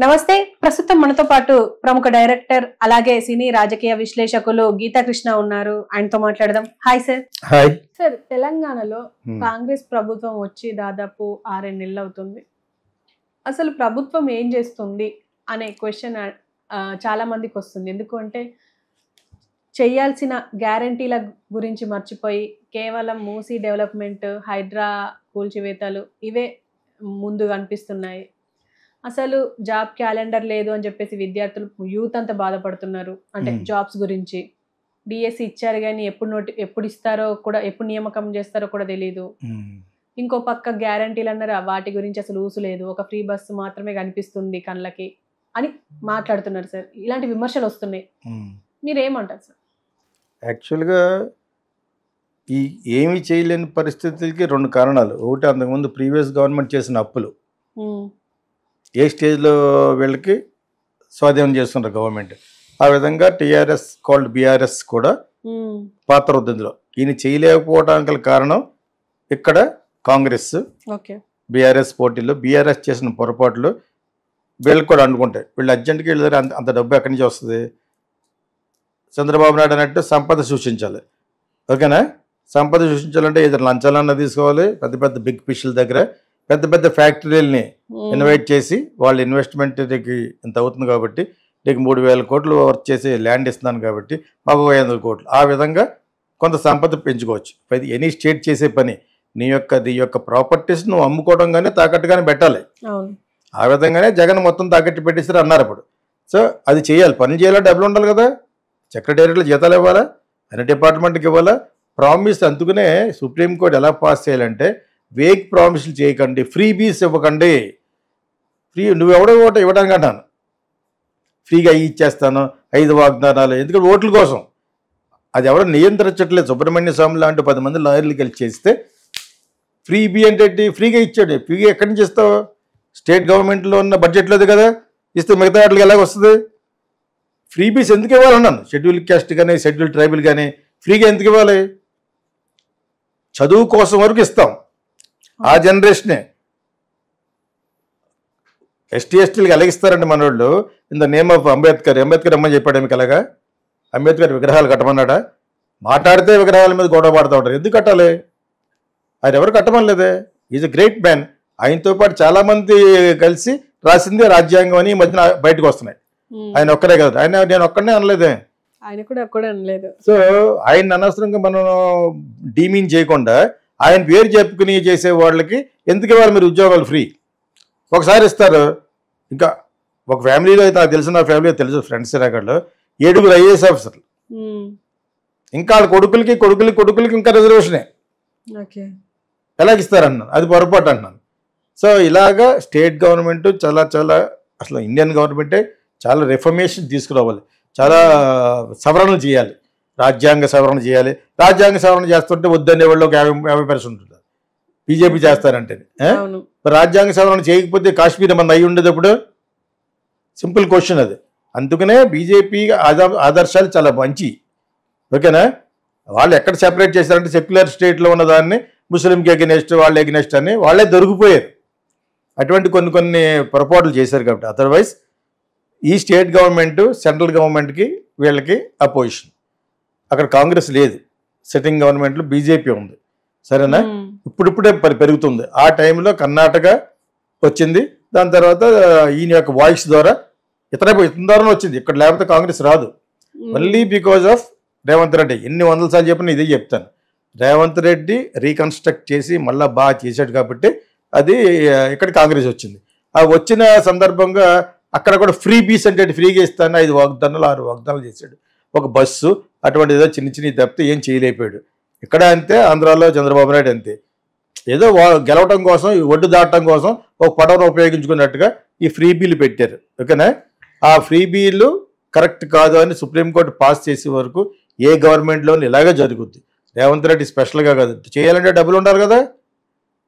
నమస్తే. ప్రస్తుతం మనతో పాటు ప్రముఖ డైరెక్టర్ అలాగే సినీ రాజకీయ విశ్లేషకులు గీతా కృష్ణ ఉన్నారు. ఆయనతో మాట్లాడదాం. Hi sir. హాయ్ సార్, తెలంగాణలో కాంగ్రెస్ ప్రభుత్వం వచ్చి దాదాపు 6 నెలలు అవుతుంది. అసలు ప్రభుత్వం ఏం చేస్తుంది అనే క్వశ్చన్ చాలా మందికి వస్తుంది. ఎందుకంటే చేయాల్సిన గ్యారంటీల గురించి మర్చిపోయి కేవలం మూసీ డెవలప్మెంట్, హైడ్రా కూల్చివేతలు ఇవే ముందు కనిపిస్తున్నాయి. అసలు జాబ్ క్యాలెండర్ లేదు అని చెప్పేసి విద్యార్థులు, యూత్ అంతా బాధపడుతున్నారు. అంటే జాబ్స్ గురించి డిఎస్సి ఇచ్చారు కానీ ఎప్పుడు ఇస్తారో కూడా, ఎప్పుడు నియామకం చేస్తారో కూడా తెలియదు. ఇంకో పక్క గ్యారంటీలు అన్నారు, వాటి గురించి అసలు ఊసు లేదు. ఒక ఫ్రీ బస్సు మాత్రమే కనిపిస్తుంది కళ్ళకి అని మాట్లాడుతున్నారు సార్. ఇలాంటి విమర్శలు వస్తున్నాయి. మీరేమంటారు సార్? యాక్చువల్గా ఈ ఏమీ చేయలేని పరిస్థితులకి 2 కారణాలు. ఒకటి, అంతకుముందు ప్రీవియస్ గవర్నమెంట్ చేసిన అప్పులు ఏ స్టేజ్లో వీళ్ళకి స్వాధీనం చేస్తున్నారు గవర్నమెంట్. ఆ విధంగా టీఆర్ఎస్ కాల్డ్ బీఆర్ఎస్ కూడా పాత్ర ఉంది ఇందులో. ఈయన చేయలేకపోవడానికి కారణం ఇక్కడ కాంగ్రెస్ బీఆర్ఎస్ పోటీలో బీఆర్ఎస్ చేసిన పొరపాట్లు వీళ్ళకి కూడా అనుకుంటాయి. వీళ్ళు అర్జెంట్గా వీళ్ళ దగ్గర అంత డబ్బు ఎక్కడి నుంచి వస్తుంది? చంద్రబాబు నాయుడు అన్నట్టు సంపద సృష్టించాలి. ఓకేనా? సంపద సృష్టించాలంటే ఇద్దరు లంచాలన్నా తీసుకోవాలి. పెద్ద పెద్ద బిగ్ ఫిష్ల దగ్గర పెద్ద పెద్ద ఫ్యాక్టరీలని ఇన్వైట్ చేసి వాళ్ళ ఇన్వెస్ట్మెంట్కి ఇంత అవుతుంది కాబట్టి నీకు 3,000 కోట్లు వర్క్ చేసి ల్యాండ్ ఇస్తున్నాను కాబట్టి మాకు 500 కోట్లు. ఆ విధంగా కొంత సంపద పెంచుకోవచ్చు. ఎనీ స్టేట్ చేసే పని నీ యొక్క ప్రాపర్టీస్ నువ్వు అమ్ముకోవడం కానీ తాకట్టుగానే పెట్టాలి. ఆ విధంగానే జగన్ మొత్తం తాకట్టు పెట్టేసారు అన్నారు అప్పుడు. సో అది చేయాలి, పని చేయాలి, డబ్బులు ఉండాలి కదా. సెక్రటేరియట్లో జీతాలు ఇవ్వాలా, అన్ని డిపార్ట్మెంట్కి ఇవ్వాలా. ప్రామిస్ అందుకనే సుప్రీంకోర్టు ఎలా పాస్ చేయాలంటే, వేగ్ ప్రామిస్లు చేయకండి, ఫ్రీ బీస్ ఇవ్వకండి. నువ్వెవడో ఓటు ఇవ్వడానికి అంటాను, ఫ్రీగా ఇచ్చేస్తాను 5 వాగ్దానాలు. ఎందుకంటే ఓట్ల కోసం అది ఎవరో నియంత్రించట్లేదు. సుబ్రహ్మణ్య స్వామి లాంటి 10 మంది లాయర్లు కలిసి చేస్తే ఫ్రీ బీ అంటే ఫ్రీగా ఇచ్చాడు. ఫ్రీగా ఎక్కడి నుంచి ఇస్తావు? స్టేట్ గవర్నమెంట్లో ఉన్న బడ్జెట్లోది కదా ఇస్తే మిగతా వాటికి ఎలాగ వస్తుంది? ఫ్రీ బీస్ ఎందుకు ఇవ్వాలన్నాను. షెడ్యూల్ క్యాస్ట్ కానీ షెడ్యూల్ ట్రైబల్ కానీ ఫ్రీగా ఎందుకు ఇవ్వాలి? చదువు కోసం వరకు ఇస్తాం. ఆ జనరేషనే ఎస్టీలకు ఎలాగిస్తారండి మన వాళ్ళు. In the name of Ambedkar అమ్మని చెప్పాడు మీకు అలాగా. అంబేద్కర్ విగ్రహాలు కట్టమన్నాడా? మాట్లాడితే విగ్రహాల మీద గొడవ పడుతూ ఉంటారు. ఎందుకు కట్టాలి? ఆయన ఎవరు కట్టమనలేదే. Is a great man. ఆయనతో పాటు చాలామంది కలిసి రాసిందే రాజ్యాంగం అని ఈ మధ్యన బయటకు వస్తున్నాయి. ఆయన ఒక్కరే కదా, నేను ఒక్కడనే అనలేదే. ఆయన కూడా ఒక్కడే అనలేదు. సో ఆయన అనవసరంగా మనం డీమీన్ చేయకుండా ఆయన పేరు చెప్పుకుని చేసే వాళ్ళకి ఎందుకు ఇవ్వాలి మీరు ఉద్యోగాలు? ఫ్రీ ఒకసారి ఇస్తారు. ఇంకా ఒక ఫ్యామిలీలో అయితే నాకు తెలిసిన ఫ్యామిలీ తెలుసు, ఫ్రెండ్స్ అక్కడ 7 IAS ఆఫీసర్లు. ఇంకా వాళ్ళ కొడుకులకి ఇంకా రిజర్వేషనే. ఎలాగిస్తారన్నాను, అది పొరపాటు అన్నాను. సో ఇలాగా స్టేట్ గవర్నమెంట్ చాలా అసలు ఇండియన్ గవర్నమెంటే చాలా రిఫర్మేషన్ తీసుకురావాలి, చాలా సవరణలు చేయాలి, రాజ్యాంగ సవరణ చేయాలి. రాజ్యాంగ సవరణ చేస్తుంటే వద్దనే వాళ్ళు ఒక 50% ఉంటుంది. బీజేపీ చేస్తారంటే రాజ్యాంగ సవరణ చేయకపోతే కాశ్మీర్ మన అయి ఉండేది అప్పుడు. సింపుల్ క్వశ్చన్ అది. అందుకనే బీజేపీ ఆదర్శాలు చాలా మంచి. ఓకేనా? వాళ్ళు ఎక్కడ సెపరేట్ చేశారంటే సెక్యులర్ స్టేట్లో ఉన్న దాన్ని ముస్లింకి ఎగనెస్ట్, వాళ్ళు ఎగనెస్ట్ అని వాళ్ళే దొరికిపోయారు. అటువంటి కొన్ని పొరపాట్లు చేశారు కాబట్టి. అదర్వైజ్ ఈ స్టేట్ గవర్నమెంట్ సెంట్రల్ గవర్నమెంట్కి వీళ్ళకి అపోజిషన్. అక్కడ కాంగ్రెస్ లేదు, సిట్టింగ్ గవర్నమెంట్లో బీజేపీ ఉంది. సరేనా? ఇప్పుడిప్పుడే పెరుగుతుంది. ఆ టైంలో కర్ణాటక వచ్చింది. దాని తర్వాత ఈయన యొక్క వాయిస్ ద్వారా ఇతర ద్వారా వచ్చింది. ఇక్కడ లేకపోతే కాంగ్రెస్ రాదు. Only because of Revanth Reddy. ఎన్ని 100 సార్లు చెప్పినా ఇదే చెప్తాను. రేవంత్ రెడ్డి రీకన్స్ట్రక్ట్ చేసి మళ్ళీ బాగా చేశాడు కాబట్టి అది ఇక్కడ కాంగ్రెస్ వచ్చింది. ఆ వచ్చిన సందర్భంగా అక్కడ కూడా ఫ్రీ బీస్ అంటే ఫ్రీగా ఇస్తాను 5 వాగ్దానాలు 6 వాగ్దానాలు చేశాడు. ఒక బస్సు అటువంటి ఏదో చిన్న తప్పితే ఏం చేయలేకపోయాడు. ఇక్కడ అంతే, ఆంధ్రాలో చంద్రబాబు నాయుడు అంతే. ఏదో గెలవటం కోసం, ఒడ్డు దాటడం కోసం ఒక పడవను ఉపయోగించుకున్నట్టుగా ఈ ఫ్రీ బీలు పెట్టారు. ఓకేనా? ఆ ఫ్రీ బీలు కరెక్ట్ కాదు అని సుప్రీంకోర్టు పాస్ చేసే వరకు ఏ గవర్నమెంట్లోనూ ఇలాగే జరుగుద్ది. రేవంత్ రెడ్డి స్పెషల్గా కాదు, చేయాలంటే డబ్బులు ఉండాలి కదా.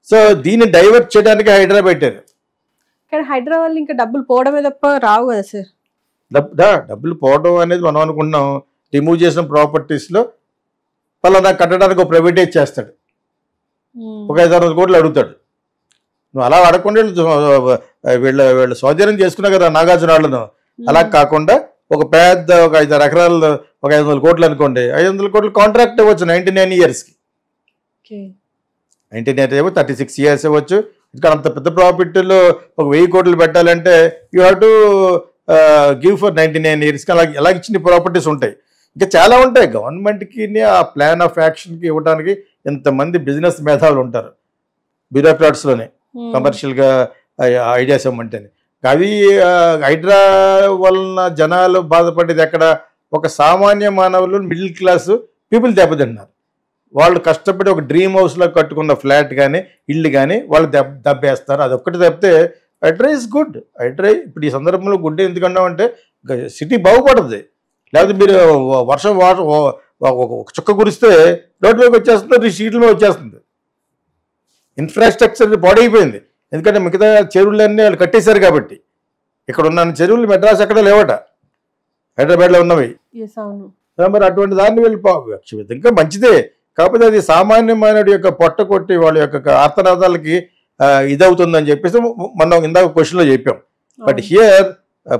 సో దీన్ని డైవర్ట్ చేయడానికి హైడ్రా పెట్టారు. కానీ హైదరాబాద్ ఇంకా డబ్బులు పోవడమే తప్ప రావు కదా సార్. డబ్బులు పోవడం అనేది మనం అనుకుంటున్నాం. రిమూవ్ చేసిన ప్రాపర్టీస్లో పలానా కట్టడానికి ఒక ప్రైవేటైజ్ చేస్తాడు, ఒక 500 కోట్లు అడుగుతాడు. నువ్వు అలా అడగకుండా వీళ్ళు స్వాధీనం చేసుకున్నావు కదా నాగార్జున వాళ్ళను. అలా కాకుండా ఒక పెద్ద ఒక 5-6 ఎకరాలు ఒక 500 కోట్లు అనుకోండి, 500 కోట్లు కాంట్రాక్ట్ ఇవ్వచ్చు 99 ఇయర్స్కి. 99 ఏమో 36 ఇయర్స్ ఇవ్వచ్చు. ఇంకా అంత పెద్ద ప్రాఫిట్లో ఒక 1000 కోట్లు పెట్టాలంటే you have to give for 99 ఇయర్స్కి. అలా ఇచ్చిన ప్రాపర్టీస్ ఉంటాయి. ఇంకా చాలా ఉంటాయి. గవర్నమెంట్కి ఆ ప్లాన్ ఆఫ్ యాక్షన్కి ఇవ్వడానికి ఎంతమంది బిజినెస్ మేధావులు ఉంటారు బ్యూరోక్రాట్స్లోనే, కమర్షియల్గా ఐడియాస్ ఇవ్వమంటేనే. అవి హైడ్రా వలన జనాలు బాధపడేది ఎక్కడ? ఒక సామాన్య మానవులు, మిడిల్ క్లాస్ పీపుల్ దెబ్బతిన్నారు. వాళ్ళు కష్టపడి ఒక డ్రీమ్ హౌస్లో కట్టుకున్న ఫ్లాట్ కానీ ఇల్లు కానీ వాళ్ళు దెబ్బేస్తారు. అది ఒక్కటి తప్పితే హైడ్రా ఇస్ గుడ్. హైడ్రా ఇప్పుడు ఈ సందర్భంలో గుడ్ ఎందుకన్నామంటే సిటీ బాగుపడుతుంది. లేకపోతే మీరు వర్షం ఒక చుక్క కురిస్తే రోడ్లోకి వచ్చేస్తుంది, షీట్ల మీద వచ్చేస్తుంది. ఇన్ఫ్రాస్ట్రక్చర్ పాడైపోయింది. ఎందుకంటే మిగతా చెరువులన్నీ వాళ్ళు కట్టేశారు కాబట్టి. ఇక్కడ ఉన్న చెరువులు మెడ్రాస్ ఎక్కడ లేవట, హైదరాబాద్లో ఉన్నవి. మరి అటువంటి దాన్ని వీళ్ళు ఇంకా మంచిదే. కాకపోతే అది సామాన్యమైనడి యొక్క పొట్ట కొట్టి వాళ్ళ యొక్క ఆర్తనాదాలకి ఇదవుతుందని చెప్పేసి మనం ఇందాక క్వశ్చన్లో చెప్పాం. బట్ హియర్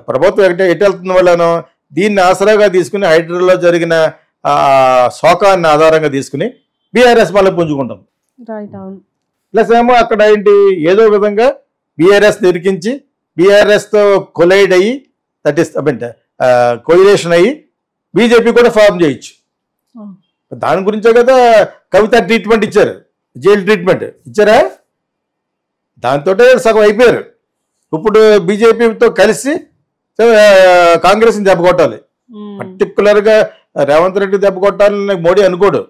ప్రభుత్వం ఎటు వెళ్తున్న వాళ్ళను దీన్ని ఆసరాగా తీసుకుని హైడ్రాలో జరిగిన శోకాన్ని ఆధారంగా తీసుకుని బీఆర్ఎస్ మళ్ళీ పుంజుకుంటాం. ప్లస్ ఏమో అక్కడ ఏంటి ఏదో విధంగా బీఆర్ఎస్ నిరికించి బీఆర్ఎస్తో కొలైడ్ అయ్యి దట్ ఈస్ కొయిలేషన్ అయ్యి బీజేపీ కూడా ఫార్మ్ చేయొచ్చు. దాని గురించే కదా కవిత ట్రీట్మెంట్ ఇచ్చారు, జైలు ట్రీట్మెంట్ ఇచ్చారా? దాంతో సగం అయిపోయారు. ఇప్పుడు బీజేపీతో కలిసి కాంగ్రెస్ని దెబ్బ కొట్టాలి. పర్టికులర్గా రేవంత్ రెడ్డి దెబ్బ కొట్టాలని మోడీ అనుకోడు.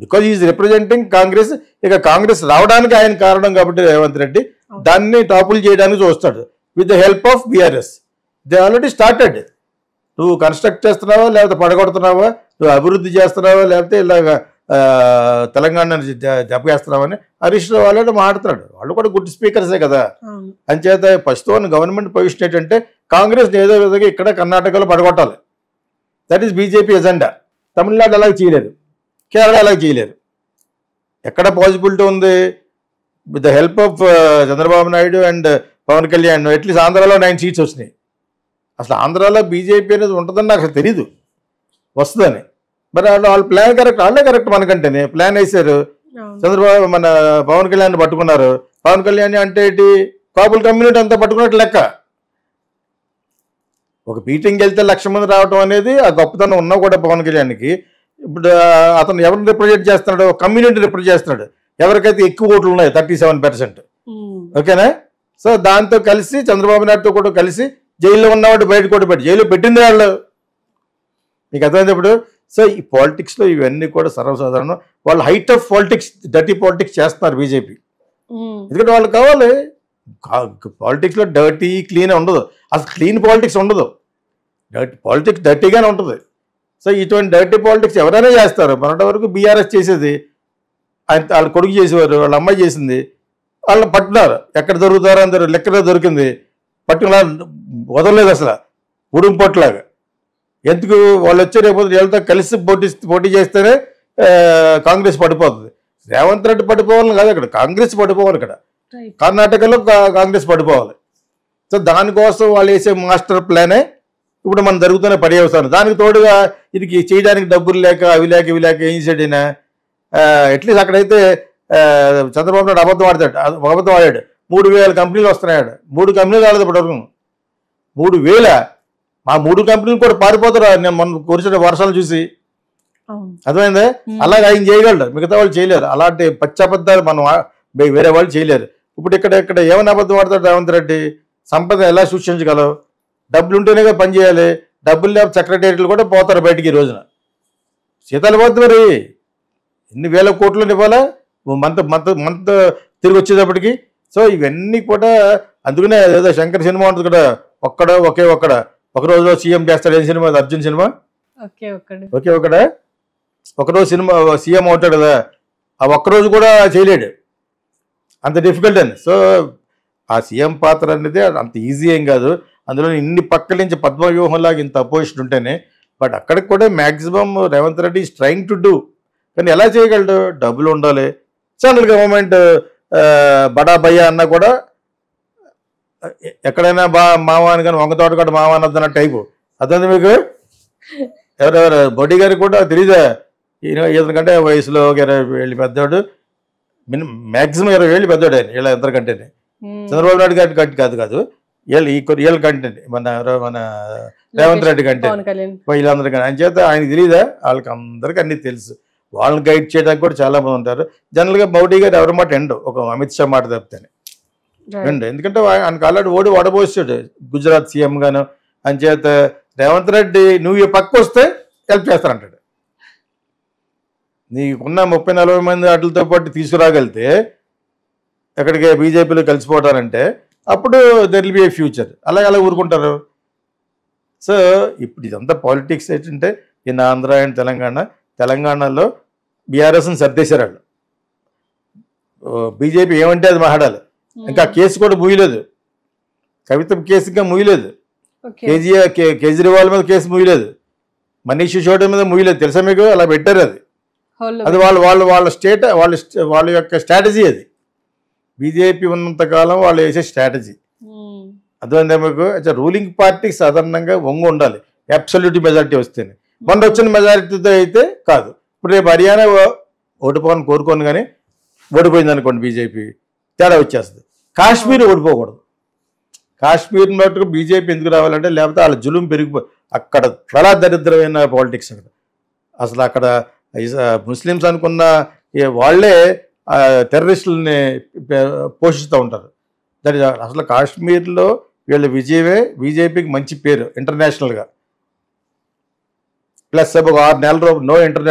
Because is representing Congress. ఇక కాంగ్రెస్ రావడానికి ఆయన కారణం కాబట్టి రేవంత్ రెడ్డి దాన్ని టాపుల్ చేయడానికి చూస్తాడు with the help of BRS. They already started. నువ్వు కన్స్ట్రక్ట్ చేస్తున్నావా లేకపోతే పడగొడుతున్నావా, నువ్వు అభివృద్ధి చేస్తున్నావా లేకపోతే ఇలాగ తెలంగాణని దెబ్బేస్తున్నావని హరీష్ రావు ఆల్రెడీ మాట్లాడుతున్నాడు. వాళ్ళు కూడా గుడ్ స్పీకర్సే కదా. అంచేత ఫస్ట్ గవర్నమెంట్ పొజిషన్ ఏంటంటే కాంగ్రెస్ ఏదో విధంగా ఇక్కడ కర్ణాటకలో పడగొట్టాలి. That is BJP agenda. Tamil Nadu అలాగే చేయలేరు, కేరళ అలాగే చేయలేరు. ఎక్కడ పాసిబిలిటీ ఉంది? With the help of Chandrababu Naidu and Pavan Kalyan at least ఆంధ్రాలో 9 సీట్స్ వచ్చినాయి. అసలు ఆంధ్రాలో బీజేపీ అనేది ఉంటుందని నాకు తెలీదు, వస్తుందని. మరి వాళ్ళ ప్లాన్ కరెక్ట్, వాళ్ళే కరెక్ట్ మనకంటేనే ప్లాన్ వేశారు. చంద్రబాబు మన పవన్ కళ్యాణ్ పట్టుకున్నారు. పవన్ కళ్యాణ్ అంటే ఏంటి? కాపుల్ కమ్యూనిటీ అంతా పట్టుకున్నట్టు లెక్క. ఒక మీటింగ్కి వెళ్తే 1,00,000 మంది రావడం అనేది ఆ గొప్పతనం ఉన్నా కూడా పవన్ కళ్యాణ్కి. ఇప్పుడు అతను ఎవరిని రిప్రజెంట్ చేస్తున్నాడు? కమ్యూనిటీ రిప్రజెంట్ చేస్తున్నాడు. ఎవరికైతే ఎక్కువ ఓట్లు ఉన్నాయి 37%. ఓకేనా? సో దాంతో కలిసి చంద్రబాబు నాయుడుతో కూడా కలిసి జైల్లో ఉన్నవాడు బయట కూడా పెట్టి జైల్లో పెట్టింది వాళ్ళు. మీకు అర్థమైంది ఇప్పుడు. సో ఈ పాలిటిక్స్లో ఇవన్నీ కూడా సర్వసాధారణం. వాళ్ళు height of politics, dirty politics చేస్తున్నారు బీజేపీ. ఎందుకంటే వాళ్ళు కావాలి. పాలిటిక్స్లో డర్టీ క్లీన్ ఉండదు, అసలు క్లీన్ పాలిటిక్స్ ఉండదు. పాలిటిక్స్ డర్టీగానే ఉంటుంది. సో ఇటువంటి డర్టీ పాలిటిక్స్ ఎవరైనా చేస్తారు. మొన్నటి వరకు బీఆర్ఎస్ చేసేది, వాళ్ళ కొడుకు చేసేవారు, వాళ్ళ అమ్మాయి చేసింది. వాళ్ళని పట్టున్నారు. ఎక్కడ దొరుకుతారో అందరూ లెక్కలో దొరికింది. పట్టుకులా వదలలేదు అసలు, ఉడుం పొట్లాగా. ఎందుకు? వాళ్ళు వచ్చే రేపు వీళ్ళతో కలిసి పోటీ చేస్తేనే కాంగ్రెస్ పడిపోతుంది. రేవంత్ రెడ్డి పడిపోవాలని కాదు, అక్కడ కాంగ్రెస్ పడిపోవాలి. ఇక్కడ కర్ణాటకలో కాంగ్రెస్ పడిపోవాలి. సో దానికోసం వాళ్ళు వేసే మాస్టర్ ప్లానే ఇప్పుడు మనం జరుగుతున్న పర్యవసానం. దానికి తోడుగా ఇది చేయడానికి డబ్బులు లేక అవి లేక ఇవి లేక ఏం చేసాడైనా అట్లీస్ట్ అక్కడైతే చంద్రబాబు నాయుడు అబద్ధం ఆడాడు. 3,000 కంపెనీలు వస్తున్నాడు. 3 కంపెనీలు రాలేదు ఇప్పటివరకు. 3,000. ఆ 3 కంపెనీలు కూడా పారిపోతారు నేను మన కురిసిన వర్షాలు చూసి. అర్థమైందా? అలాగే ఆయన చేయగలడు, మిగతా వాళ్ళు చేయలేరు. అలాంటి పచ్చబద్ధాలు మనం వేరే వాళ్ళు చేయలేరు. ఇప్పుడు ఇక్కడ ఏమైనా అబద్ధం ఆడతాడు రేవంత్ రెడ్డి? సంపద ఎలా సృష్టించగలవు? డబ్బులు ఉంటేనే పని చేయాలి. డబ్బులు లేకపోతే సెక్రటేరియట్లు కూడా పోతారు బయటికి ఈ రోజున. శీతాలు పోద్దు మరి. ఎన్ని వేల కోట్లు ఇవ్వాలా మంత్ తిరిగి వచ్చేటప్పటికి. సో ఇవన్నీ కూడా అందుకనే ఏదో శంకర్ సినిమా ఉంటుంది కదా, ఒక రోజులో సీఎం చేస్తాడు. ఏం సినిమా? అర్జున్ సినిమా. ఒకరోజు సినిమా సీఎం అవుతాడు కదా, ఆ ఒక్కరోజు కూడా చేయలేడు. అంత డిఫికల్ట్ అని. సో ఆ సీఎం పాత్ర అనేది అంత ఈజీ ఏం కాదు. అందులో ఇన్ని పక్కల నుంచి పద్మవ్యూహంలాగా ఇంత అపోజిషన్ ఉంటేనే. బట్ అక్కడికి కూడా maximum Revanth Reddy is trying to do. కానీ ఎలా చేయగలడు? డబ్బులు ఉండాలి. సెంట్రల్ గవర్నమెంట్ బడా భయ్య అన్న కూడా ఎక్కడైనా మామ అని కానీ వంక తోట కూడా మామ అనొద్దన్న టైపు అర్థం మీకు. ఎవరెవరు బొడ్డి గారికి కూడా తెలీదా ఇతనికంటే వయసులో 20 ఏళ్ళు పెద్దవాడు, మ్యాక్సిమం 20 ఏళ్ళు పెద్దవాడు ఆయన వీళ్ళ ఇద్దరికంటేనే. చంద్రబాబు నాయుడు గారి కాదు వీళ్ళ కంటే మన రేవంత్ రెడ్డి కంటే వీళ్ళందరికీ ఆయన చేత ఆయనకి తెలియదా, వాళ్ళకి అందరికీ అన్నీ తెలుసు. వాళ్ళని గైడ్ చేయడానికి కూడా చాలా మంది ఉంటారు. జనరల్గా మోడీ గారు ఎవరి మాట ఎండు, ఒక అమిత్ షా మాట తప్పితేనే ఎండు. ఎందుకంటే ఆయనకు ఆల్రెడీ ఓడబోసాడు గుజరాత్ సీఎం గాను. అని చేత రేవంత్ రెడ్డి నువ్వు పక్క వస్తే హెల్ప్ చేస్తానంటాడు. నీకున్న 30-40 మంది వాటితో పాటు తీసుకురాగలితే ఎక్కడికి బీజేపీలో కలిసిపోవటానంటే అప్పుడు there will be A future. అలా ఊరుకుంటారు. సో ఇప్పుడు ఇదంతా పాలిటిక్స్ ఏంటంటే ఈయన ఆంధ్ర అండ్ తెలంగాణలో బీఆర్ఎస్ని సర్దేశారు వాళ్ళు. బీజేపీ ఏమంటే అది మాట్లాడాలి. ఇంకా కేసు కూడా ముయ్యలేదు, కవిత కేసు ఇంకా ముయ్యలేదు, కేజ్రీవాల్ మీద కేసు ముయ్యలేదు, మనీష్ సిసోడియా మీద ముయ్యలేదు. తెలుసా మీకు? అలా పెట్టారు. అది వాళ్ళ యొక్క స్ట్రాటజీ. అది బీజేపీ ఉన్నంతకాలం వాళ్ళు వేసే స్ట్రాటజీ. అర్థమైందా మీకు? రూలింగ్ పార్టీకి సాధారణంగా వంగు ఉండాలి, అబ్సల్యూట్ మెజారిటీ వస్తేనే. మొన్న వచ్చిన మెజారిటీతో అయితే కాదు. ఇప్పుడు రేపు హర్యానా ఓడిపోవాలని కోరుకోను, కానీ ఓడిపోయింది అనుకోండి బీజేపీ, తేడా వచ్చేస్తుంది. కాశ్మీర్ ఓడిపోకూడదు. కాశ్మీర్ మటుకు బీజేపీ ఎందుకు రావాలంటే లేకపోతే వాళ్ళ జులుం పెరిగిపోయి అక్కడ చాలా దరిద్రమైన పాలిటిక్స్. అసలు అక్కడ ముస్లిమ్స్ అనుకున్న వాళ్ళే టెర్రరిస్టులని పోషిస్తూ ఉంటారు. అసలు కాశ్మీర్లో వీళ్ళ విజయమే బీజేపీకి మంచి పేరు ఇంటర్నేషనల్గా. ప్లస్ ఒక 6 నెలలు నో ఇంటర్నేషనల్